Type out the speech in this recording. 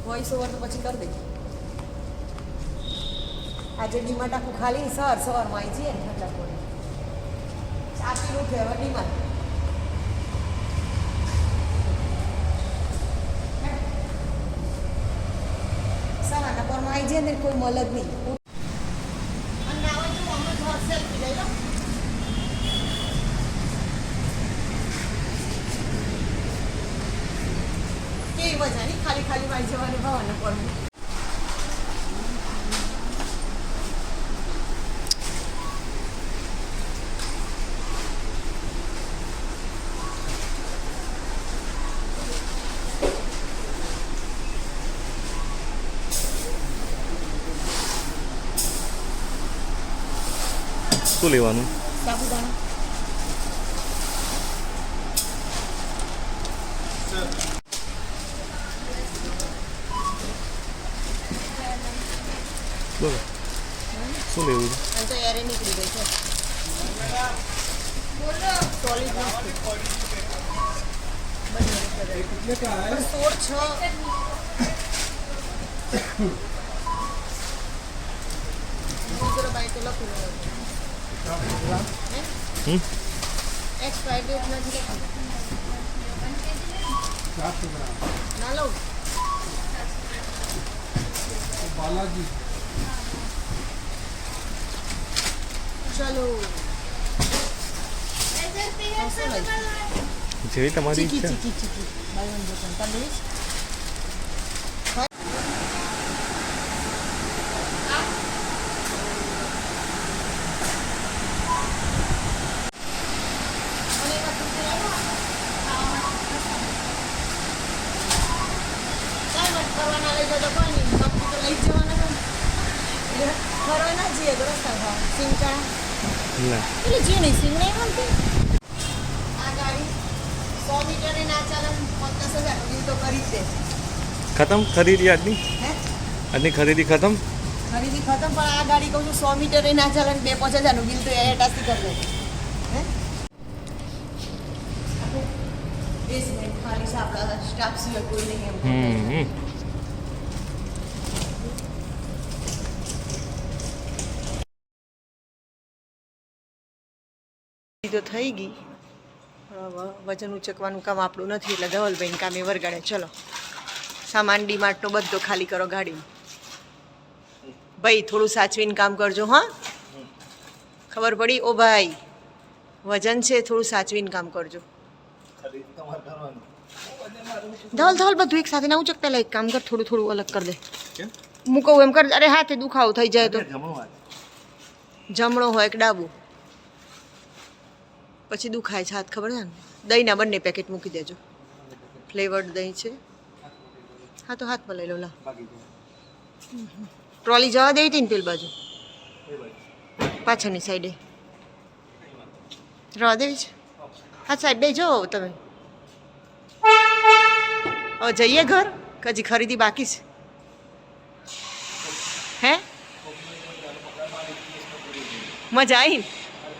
Voice over તો પછી કરી દઈ. આજે ડીમાર્ટ આખું ખાલી સવારમાં આવી જઈએ ને ઠંડા પડે. ચા પીવું છે હવે ડીમાર્ટ. સવારના પરમાં આવી જાય ને કોઈ મળે જ નહીં. કેવી મજા નહીં ખાલી ખાલી વાઈ જવાની ભાવના પડવું. શું લેવાનું? સાબુદાણા. બોલો શું લેવું છે? અને તો એરે નીકળી ગઈ છે. સોલિડ નથી. પણ 16/6 બાય તો લખું એક્સપાયર ડેટ નથી લખું. ના લઉં बालाजी ચલો જેવી તમારી ચીકી ઈચ્છા. ચીકી ચીકી બાય વન દુકાન તંદુરી ફરવાના લઈ જતો કોઈ નહીં બાપુ તો લઈ જ જવાના હતા. ફરવા ના જઈએ તો રસ્તા ખાવા સિંગ ચણા ના એટલે જે નહીં સિંગ નહીં મળતી. આ ગાડી 100 મીટરે ના ચાલે 50,000 બિલ તો કરી જ દે. ખતમ ખરીદી આજની? હે આજની ખરીદી ખતમ? ખરીદી ખતમ પણ આ ગાડી કહું છું 100 મીટરે ના ચાલે ને 2-5,000 બિલ તો એટાસથી કરી દે. હે બેસમેન્ટ ખાલી છે આપણા સ્ટાફ સિવાય કોઈ નહીં એમ. તો થઈ ગઈ. વજન ઉચકવાનું કામ આપણું નથી એટલે ધવલભાઈ કામે વરગાડે. ચલો સામાન ડીમાર્ટનો બધો ખાલી કરો ગાડીમાં. ભાઈ થોડું સાચવીને કામ કરજો. હા ખબર પડી? ઓ ભાઈ વજન છે થોડું સાચવીને કામ કરજો. ધવલ ધવલ બધું એક સાથે ના ઉચક. પહેલાં એક કામ કર થોડું થોડું અલગ કરી દે. મૂકવું એમ કર. અરે હાથે દુખાવો થઈ જાય તો જમણો હોય કે ડાબુ પછી દુખાય છે હાથ. ખબર છે ને? દહીંના બંને પેકેટ મૂકી દેજો. ફ્લેવર્ડ દહીં છે. હા તો હાથમાં લઈ લો. લા ટ્રોલી જવા દેવી હતી ને પેલી બાજુ પાછળની સાઈડે રવા દેવી છે. હા સાહેબ બે જો તમે હવે જઈએ ઘર કે હજી ખરીદી બાકી છે? હે મજા આવી?